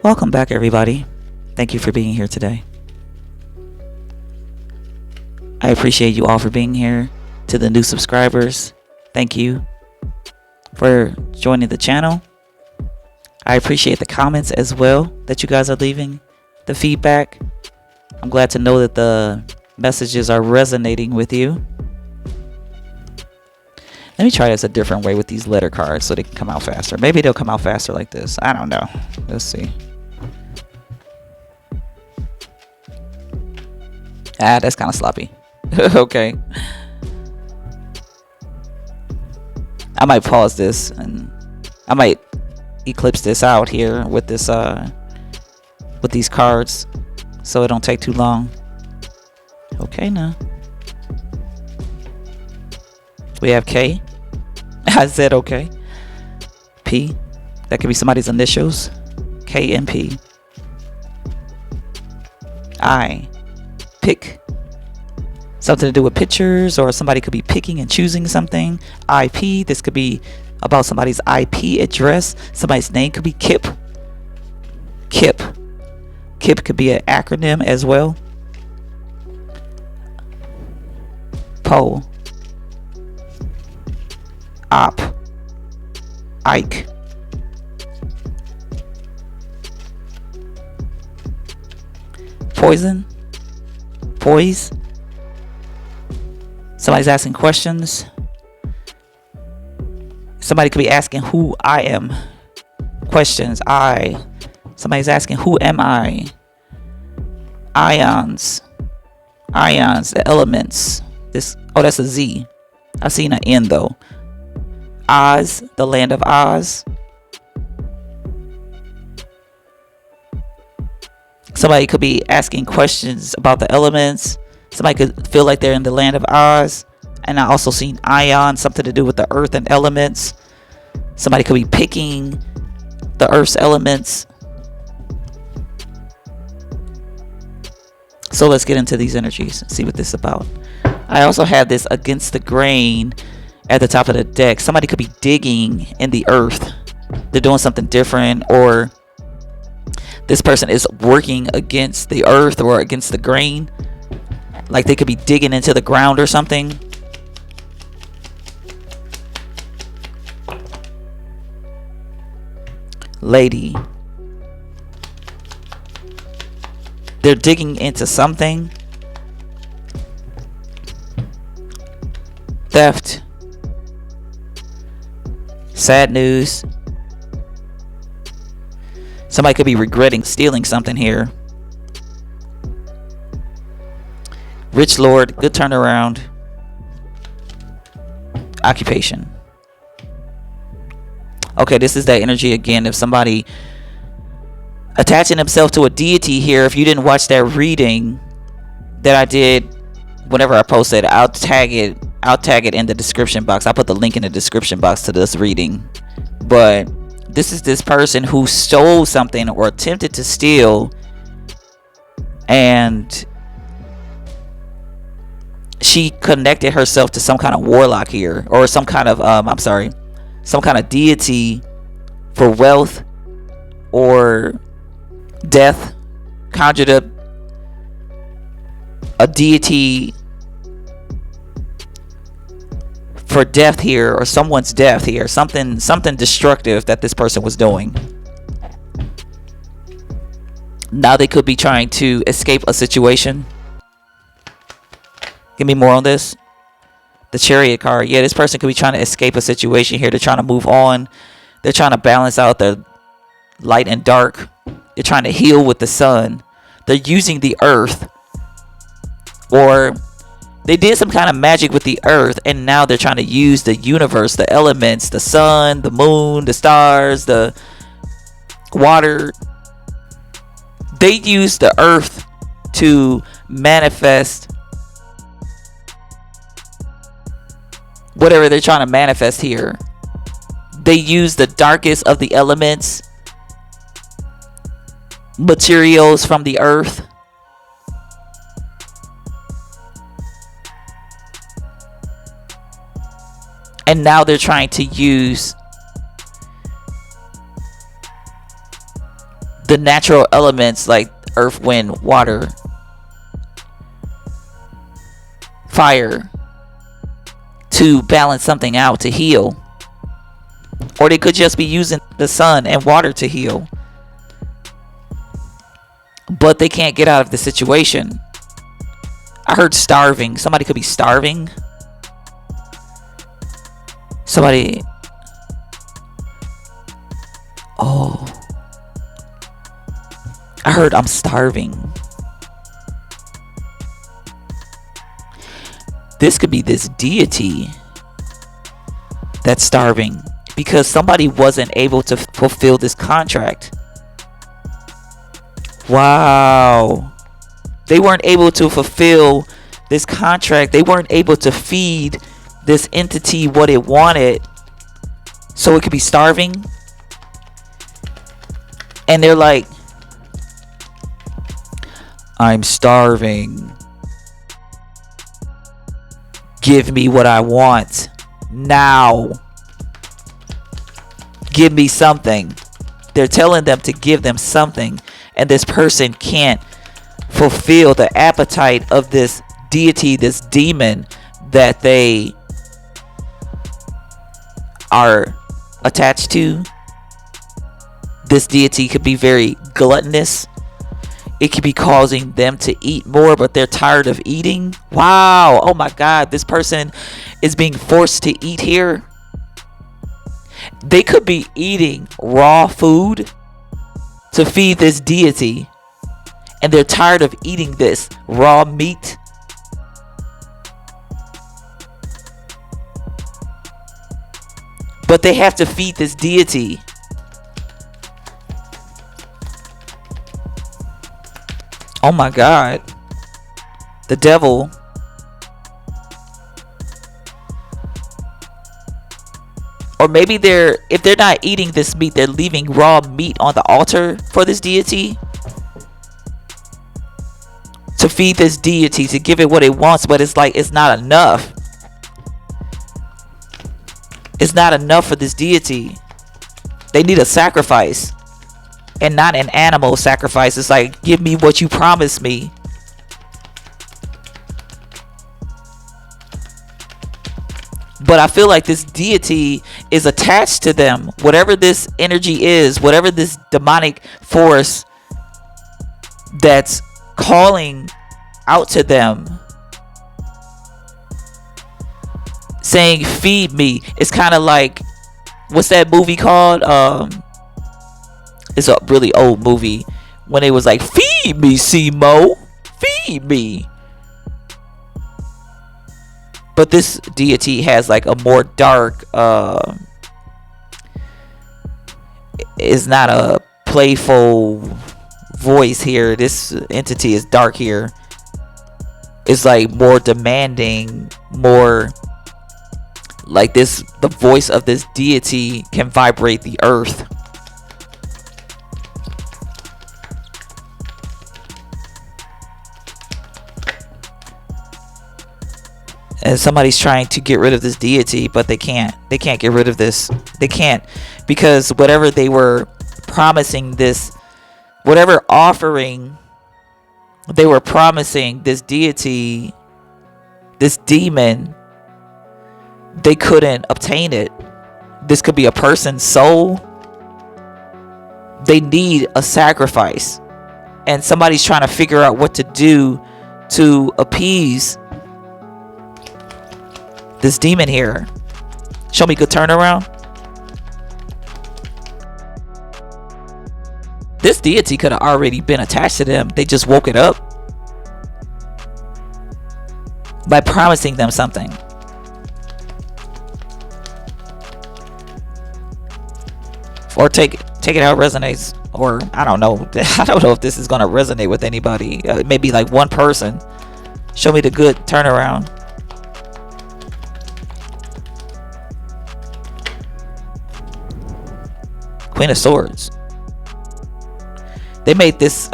Welcome back, everybody. Thank you for being here today. I appreciate you all for being here. To the new subscribers, thank you for joining the channel. I appreciate the comments as well that you guys are leaving, the feedback. I'm glad to know that the messages are resonating with you. Let me try this a different way with these letter cards so they can come out faster. Maybe they'll come out faster like this. I don't know. Let's see. That's kind of sloppy. Okay. I might pause this and I might eclipse this out here with this with these cards so it don't take too long. Okay, now we have K. I said okay. P. That could be somebody's initials. K and P. I. Pick. Something to do with pictures, or somebody could be picking and choosing something. IP. This could be about somebody's IP address. Somebody's name could be Kip. Kip. Kip could be an acronym as well. Po. Op. Ike. Poison. Poise. Somebody's asking questions. Somebody could be asking who I am. Questions. I. Somebody's asking who am I? Ions. Ions. The elements. This. Oh, that's a Z. I've seen an N though. Oz. The land of Oz. Somebody could be asking questions about the elements. Somebody could feel like they're in the land of Oz. And I also seen ion, something to do with the earth and elements. Somebody could be picking the earth's elements. So let's get into these energies and see what this is about. I also have this against the grain at the top of the deck. Somebody could be digging in the earth. They're doing something different, or this person is working against the earth or against the grain. Like they could be digging into the ground or something. Lady. They're digging into something. Theft. Sad news. Somebody could be regretting stealing something here. Rich Lord, good turnaround. Occupation. Okay, this is that energy again of somebody attaching himself to a deity here. If you didn't watch that reading that I did, whenever I posted, I'll tag it in the description box. I'll put the link in the description box to this reading. But this is this person who stole something or attempted to steal, and she connected herself to some kind of warlock here, or some kind of some kind of deity for wealth or death. Conjured up a deity for death here, or someone's death here. Something destructive that this person was doing. Now they could be trying to escape a situation. Give me more on this. The Chariot card. Yeah, this person could be trying to escape a situation here. They're trying to move on. They're trying to balance out the light and dark. They're trying to heal with the sun. They're using the earth. Or they did some kind of magic with the earth, and now they're trying to use the universe, the elements, the sun, the moon, the stars, the water. They use the earth to manifest whatever they're trying to manifest here. They use the darkest of the elements, materials from the earth, and now they're trying to use the natural elements like earth, wind, water, fire to balance something out, to heal. Or they could just be using the sun and water to heal. But they can't get out of the situation. I heard starving. Somebody could be starving. Somebody. Oh. I heard I'm starving. This could be this deity that's starving because somebody wasn't able to fulfill this contract. Wow. They weren't able to fulfill this contract. They weren't able to feed this entity what it wanted. So it could be starving. And they're like, I'm starving. Give me what I want now. Give me something. They're telling them to give them something, and this person can't fulfill the appetite of this deity, this demon that they are attached to. This deity could be very gluttonous. It could be causing them to eat more, but they're tired of eating. Wow. Oh my God. This person is being forced to eat here. They could be eating raw food to feed this deity. And they're tired of eating this raw meat. But they have to feed this deity. Oh my God. The devil. Or maybe if they're not eating this meat, they're leaving raw meat on the altar for this deity. To feed this deity, to give it what it wants, but it's like it's not enough. It's not enough for this deity. They need a sacrifice. And not an animal sacrifice. It's like, give me what you promised me. But I feel like this deity is attached to them. Whatever this energy is, whatever this demonic force that's calling out to them, saying, feed me. It's kind of like, what's that movie called? It's a really old movie when it was like, feed me, Simo, feed me. But this deity has like a more dark, is not a playful voice here. This entity is dark here. It's like more demanding, more like this. The voice of this deity can vibrate the earth. And somebody's trying to get rid of this deity, but they can't. They can't get rid of this. They can't, because whatever they were promising this, whatever offering they were promising this deity, this demon, they couldn't obtain it. This could be a person's soul. They need a sacrifice. And somebody's trying to figure out what to do to appease this demon here. Show me good turnaround. This deity could have already been attached to them. They just woke it up by promising them something. Or take it how it resonates. Or I don't know. I don't know if this is going to resonate with anybody. Maybe like one person. Show me the good turnaround. Queen of Swords. They made this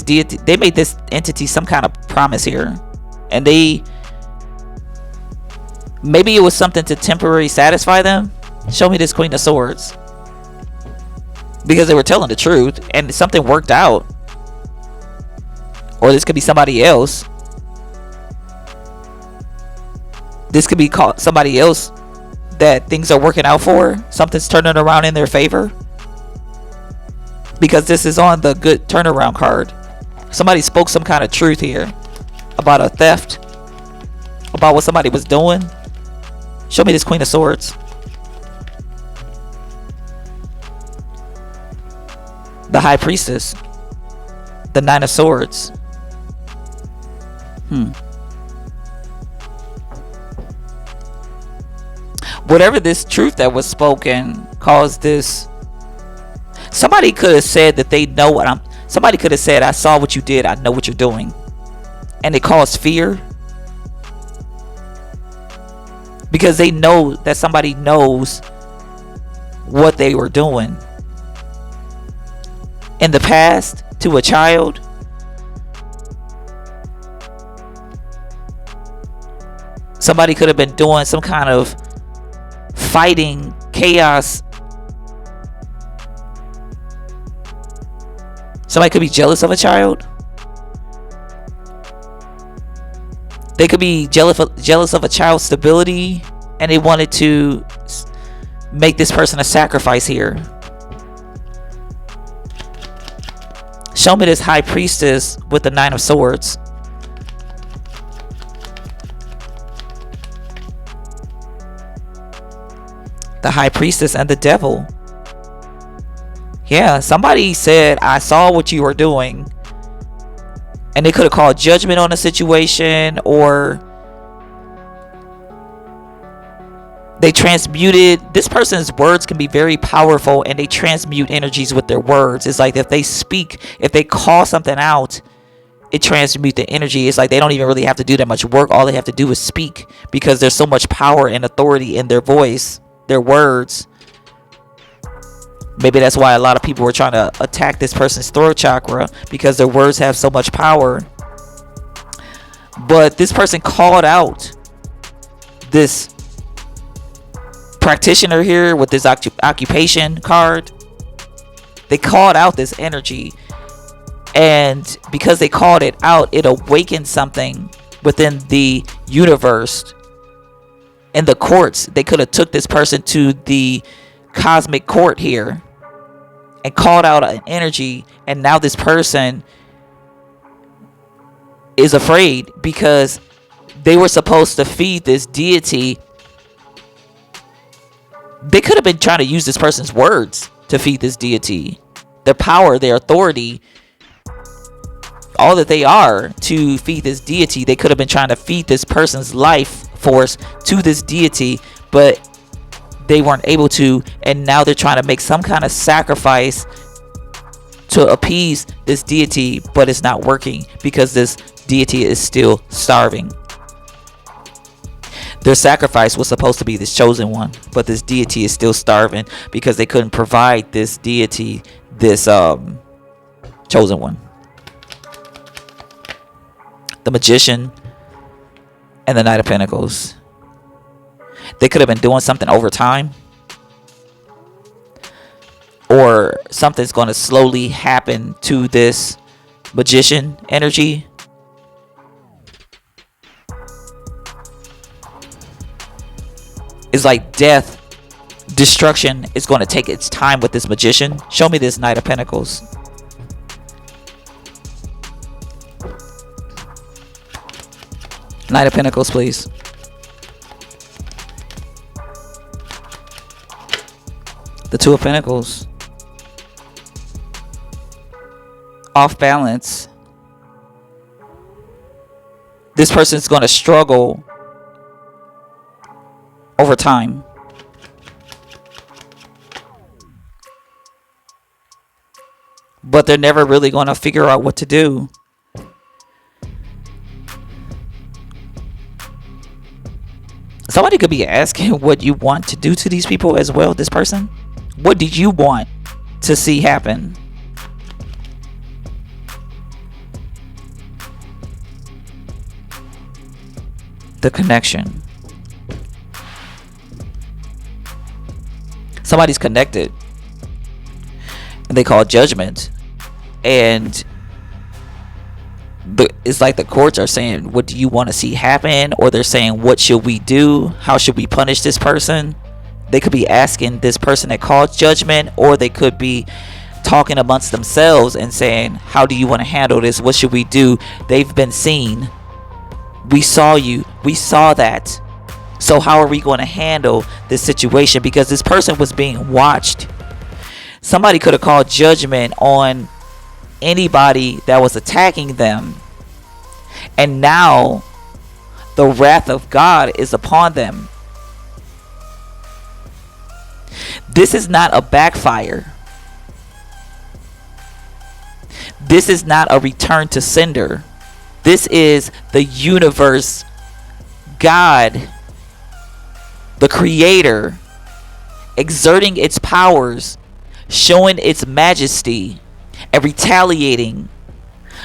deity, they made this entity some kind of promise here. And maybe it was something to temporarily satisfy them. Show me this Queen of Swords. Because they were telling the truth and something worked out. Or this could be somebody else. This could be somebody else that things are working out for. Something's turning around in their favor. Because this is on the good turnaround card. Somebody spoke some kind of truth here. About a theft. About what somebody was doing. Show me this Queen of Swords. The High Priestess. The Nine of Swords. Whatever this truth that was spoken caused this. Somebody could have said that they know what somebody could have said, I saw what you did, I know what you're doing. And it caused fear. Because they know that somebody knows what they were doing. In the past, to a child. Somebody could have been doing some kind of fighting, chaos. Somebody could be jealous of a child. They could be jealous of a child's stability, and they wanted to make this person a sacrifice here. Show me this High Priestess with the Nine of Swords. The High Priestess and the Devil. Yeah, somebody said, I saw what you were doing. And they could have called judgment on the situation, or they transmuted. This person's words can be very powerful, and they transmute energies with their words. It's like if they speak, if they call something out, it transmutes the energy. It's like they don't even really have to do that much work. All they have to do is speak, because there's so much power and authority in their voice, their words. Maybe that's why a lot of people were trying to attack this person's throat chakra, because their words have so much power. But this person called out this practitioner here with this occupation card. They called out this energy, and because they called it out, it awakened something within the universe. In the courts, they could have took this person to the cosmic court here and called out an energy, and now this person is afraid because they were supposed to feed this deity. They could have been trying to use this person's words to feed this deity, their power, their authority, all that they are to feed this deity. They could have been trying to feed this person's life force to this deity, but they weren't able to, and now they're trying to make some kind of sacrifice to appease this deity, but it's not working because this deity is still starving. Their sacrifice was supposed to be this chosen one, but this deity is still starving because they couldn't provide this deity this chosen one. The Magician and the Knight of Pentacles. They could have been doing something over time, or something's going to slowly happen to this magician energy. It's like death, destruction is going to take its time with this magician. Show me this Knight of Pentacles. Knight of Pentacles, please. The Two of Pentacles. Off balance. This person's going to struggle over time. But they're never really going to figure out what to do. Somebody could be asking what you want to do to these people as well, this person. What did you want to see happen? The connection. Somebody's connected, and they call judgment. And it's like the courts are saying, what do you want to see happen? Or they're saying, what should we do? How should we punish this person? They could be asking this person that called judgment, or they could be talking amongst themselves and saying, how do you want to handle this? What should we do? They've been seen. We saw you. We saw that. So how are we going to handle this situation? Because this person was being watched. Somebody could have called judgment on anybody that was attacking them. And now the wrath of God is upon them. This is not a backfire. This is not a return to sender. This is the universe, God, the creator, exerting its powers, showing its majesty, and retaliating.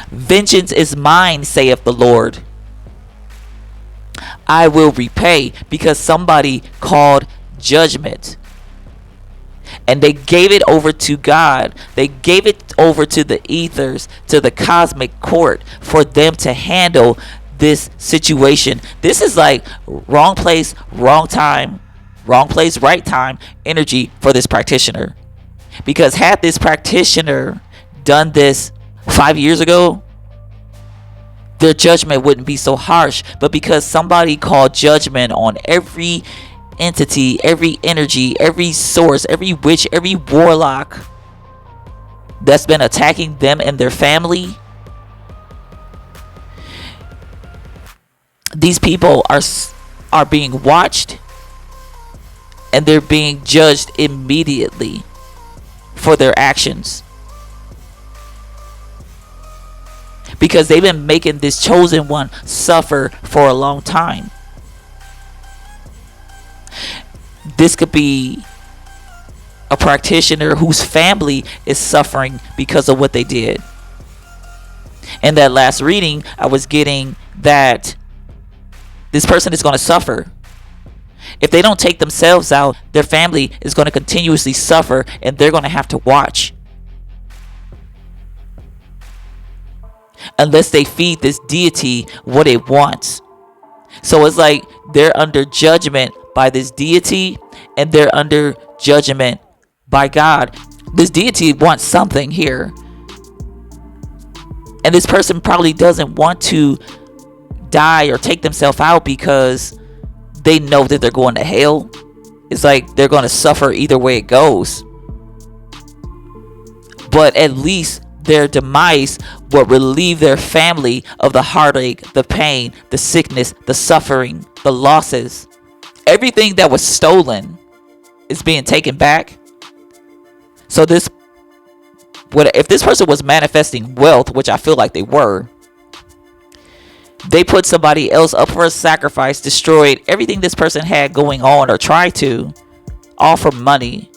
Vengeance is mine, saith the Lord. I will repay, because somebody called judgment. And they gave it over to God. They gave it over to the ethers, to the cosmic court, for them to handle this situation. This is like wrong place, wrong time, wrong place, right time energy for this practitioner. Because had this practitioner done this 5 years ago, their judgment wouldn't be so harsh. But because somebody called judgment on every entity, every energy, every source, every witch, every warlock that's been attacking them and their family, these people are being watched, and they're being judged immediately for their actions, because they've been making this chosen one suffer for a long time. This could be a practitioner whose family is suffering because of what they did. In that last reading, I was getting that this person is going to suffer. If they don't take themselves out, their family is going to continuously suffer, and they're going to have to watch. Unless they feed this deity what it wants. So it's like they're under judgment by this deity, and they're under judgment by God. This deity wants something here, and this person probably doesn't want to die or take themselves out because they know that they're going to hell. It's like they're going to suffer either way it goes. But at least their demise will relieve their family of the heartache, the pain, the sickness, the suffering, the losses. Everything that was stolen is being taken back. So if this person was manifesting wealth, which I feel like they were, they put somebody else up for a sacrifice, destroyed everything this person had going on, or tried to, all for money.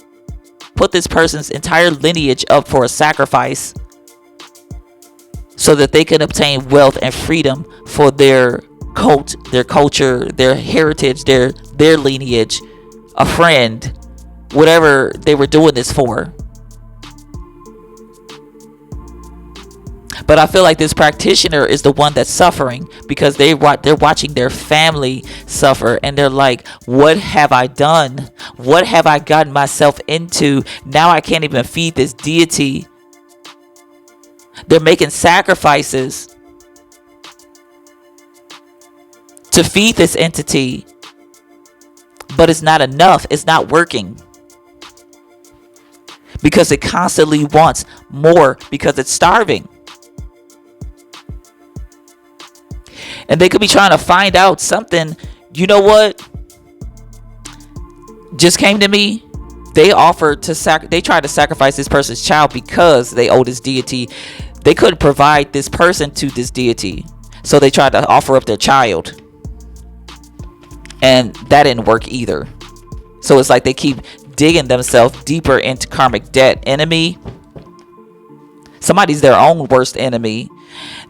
Put this person's entire lineage up for a sacrifice so that they can obtain wealth and freedom for their cult, their culture, their heritage, their lineage, a friend, whatever they were doing this for. But I feel like this practitioner is the one that's suffering, because they're watching their family suffer, and they're like, what have I done? What have I gotten myself into? Now I can't even feed this deity. They're making sacrifices to feed this entity, but it's not enough. It's not working, because it constantly wants more, because it's starving. And they could be trying to find out something. You know what just came to me? They offered to they tried to sacrifice this person's child because they owe this deity. They couldn't provide this person to this deity, so they tried to offer up their child, and that didn't work either. So it's like they keep digging themselves deeper into karmic debt. Enemy. Somebody's their own worst enemy.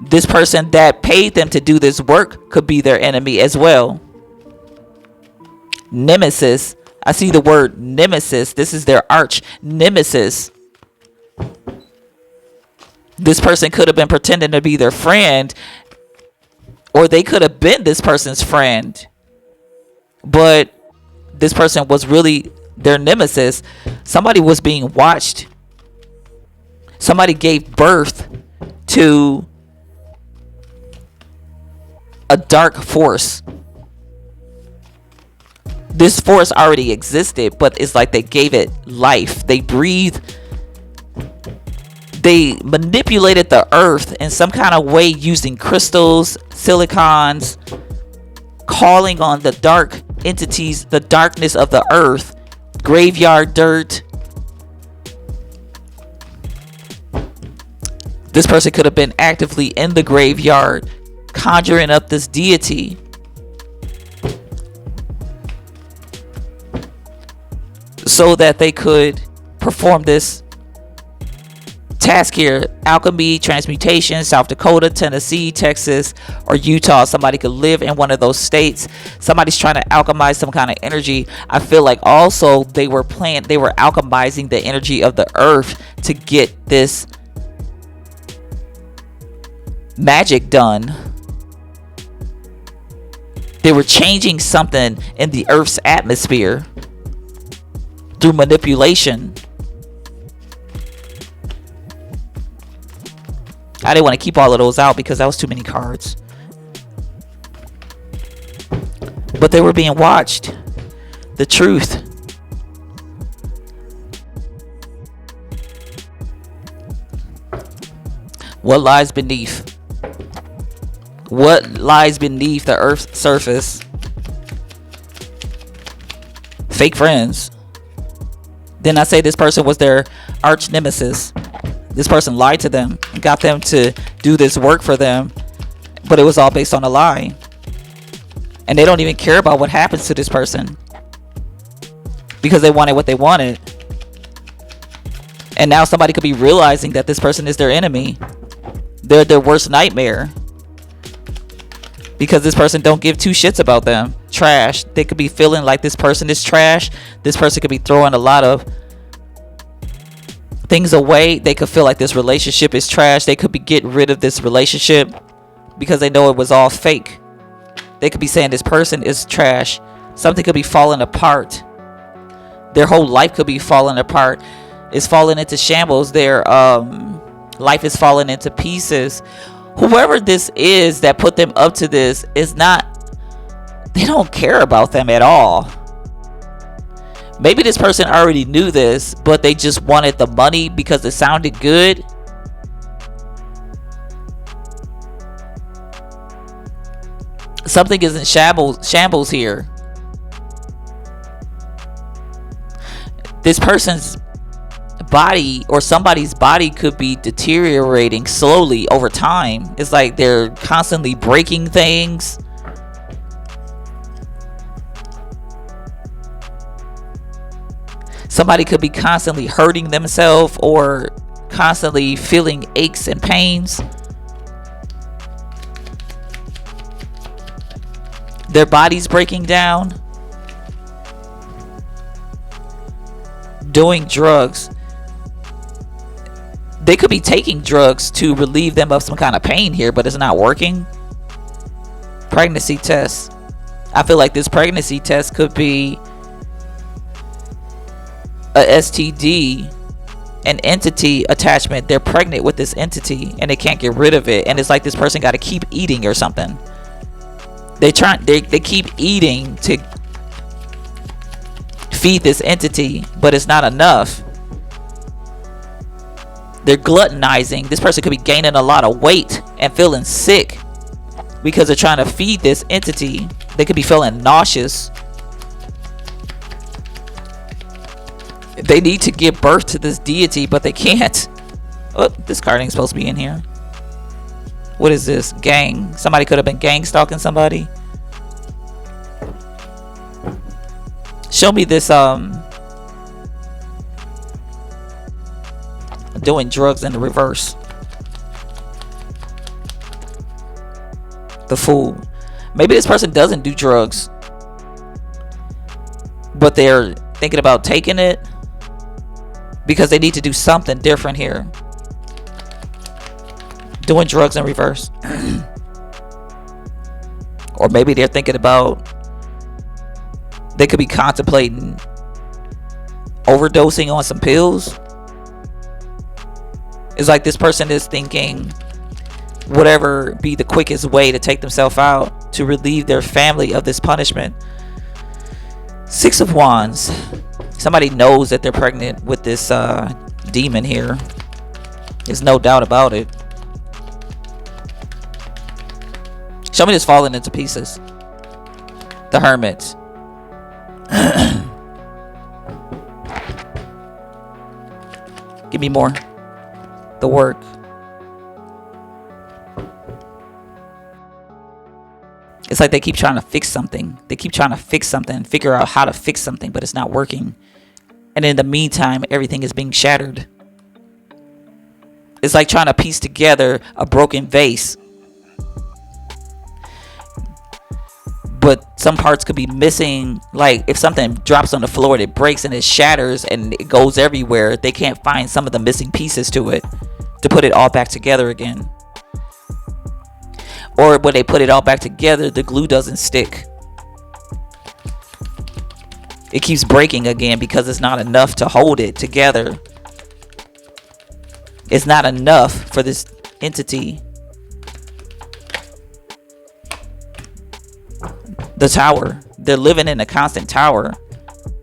This person that paid them to do this work could be their enemy as well. Nemesis I see the word nemesis. This is their arch nemesis. This person could have been pretending to be their friend, or they could have been this person's friend, but this person was really their nemesis. Somebody was being watched. Somebody gave birth to a dark force. This force already existed, but it's like they gave it life. They breathed. They manipulated the earth in some kind of way using crystals, silicons, calling on the dark entities, the darkness of the earth, graveyard dirt. This person could have been actively in the graveyard, conjuring up this deity. So that they could perform this task here. Alchemy, transmutation, South Dakota, Tennessee, Texas, or Utah. Somebody could live in one of those states. Somebody's trying to alchemize some kind of energy. I feel like also they were alchemizing the energy of the earth to get this magic done. They were changing something in the earth's atmosphere through manipulation. I didn't want to keep all of those out because that was too many cards. But they were being watched. The truth. What lies beneath? What lies beneath the earth's surface? Fake friends. Then I say this person was their arch nemesis. This person lied to them and got them to do this work for them, but it was all based on a lie. And they don't even care about what happens to this person because they wanted what they wanted. And now somebody could be realizing that this person is their enemy. They're their worst nightmare because this person don't give two shits about them. Trash. They could be feeling like this person is trash. This person could be throwing a lot of things away. They could feel like this relationship is trash. They could be getting rid of this relationship because they know it was all fake. They could be saying this person is trash. Something could be falling apart. Their whole life could be falling apart. It's falling into shambles. Their life is falling into pieces. Whoever this is that put them up to this is not, they don't care about them at all. Maybe this person already knew this, but they just wanted the money because it sounded good. Something is in shambles here. This person's body or somebody's body could be deteriorating slowly over time. It's like they're constantly breaking things. Somebody could be constantly hurting themselves or constantly feeling aches and pains. Their body's breaking down. Doing drugs. They could be taking drugs to relieve them of some kind of pain here, but it's not working. Pregnancy test. I feel like this pregnancy test could be a STD, an entity attachment. They're pregnant with this entity and they can't get rid of it, and it's like this person got to keep eating or something. They keep eating to feed this entity, but it's not enough. They're gluttonizing. This person could be gaining a lot of weight and feeling sick because they're trying to feed this entity. They could be feeling nauseous. They need to give birth to this deity, but they can't. Oh, this card ain't supposed to be in here. What is this? Gang. Somebody could have been gang stalking somebody. Show me this doing drugs in the reverse. The Fool. Maybe this person doesn't do drugs. but they're thinking about taking it because they need to do something different here. Doing drugs in reverse. Or maybe they're thinking about, they could be contemplating overdosing on some pills. It's like this person is thinking whatever be the quickest way to take themselves out to relieve their family of this punishment. Six of Wands. Somebody knows that they're pregnant with this demon here. There's no doubt about it. Show me this falling into pieces. The Hermit. Give me more. The Work. It's like they keep trying to fix something. They keep trying to fix something, figure out how to fix something, but it's not working. And in the meantime, everything is being shattered. It's like trying to piece together a broken vase. But some parts could be missing. Like if something drops on the floor and it breaks and it shatters and it goes everywhere, they can't find some of the missing pieces to it to put it all back together again. Or when they put it all back together, the glue doesn't stick. It keeps breaking again because it's not enough to hold it together. It's not enough for this entity. The Tower. They're living in a constant tower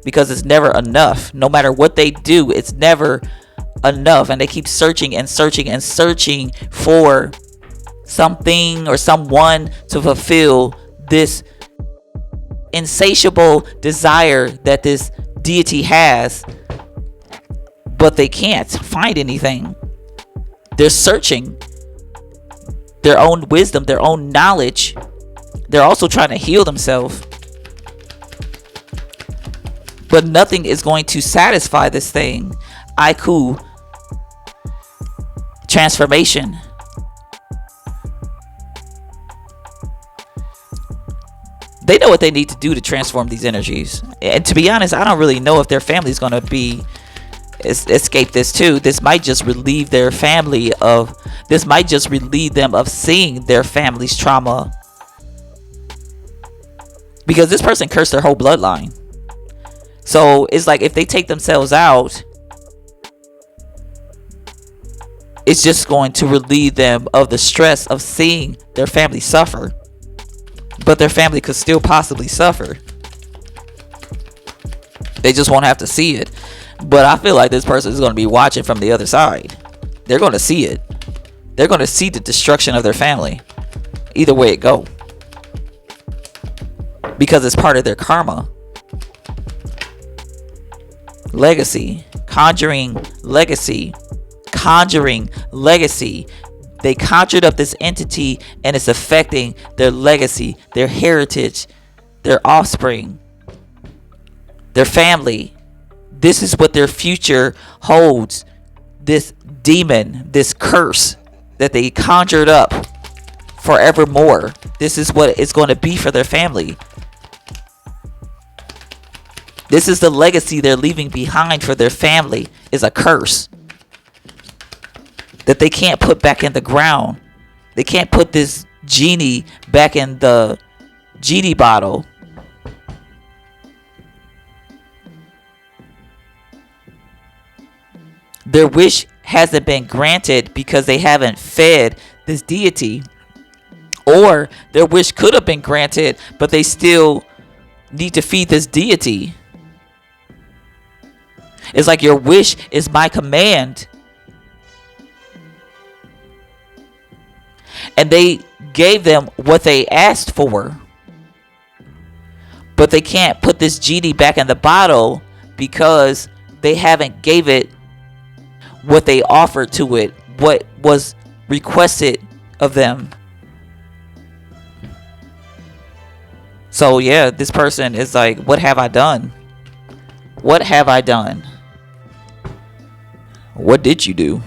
because it's never enough. No matter what they do, it's never enough. And they keep searching and searching and searching for something or someone to fulfill this insatiable desire that this deity has, but they can't find anything. They're searching their own wisdom, their own knowledge. They're also trying to heal themselves, but nothing is going to satisfy this thing. Aiku. Transformation. They know what they need to do to transform these energies. And to be honest, I don't really know if their family is going to be escape this too. This might just relieve their family of, this might just relieve them of seeing their family's trauma. Because this person cursed their whole bloodline. So it's like if they take themselves out, it's just going to relieve them of the stress of seeing their family suffer. But their family could still possibly suffer. They just won't have to see it. But I feel like this person is going to be watching from the other side. They're going to see it. They're going to see the destruction of their family. Either way it go. Because it's part of their karma. Legacy. Conjuring legacy. Conjuring legacy. They conjured up this entity and it's affecting their legacy, their heritage, their offspring, their family. This is what their future holds. This demon, this curse that they conjured up forevermore. This is what it's going to be for their family. This is the legacy they're leaving behind for their family, is a curse that they can't put back in the ground. They can't put this genie back in the genie bottle. Their wish hasn't been granted because they haven't fed this deity. Or their wish could have been granted, but they still need to feed this deity. It's like your wish is my command. And they gave them what they asked for. But they can't put this genie back in the bottle because they haven't gave it what they offered to it, what was requested of them. So yeah, this person is like, what have I done? What have I done? What did you do?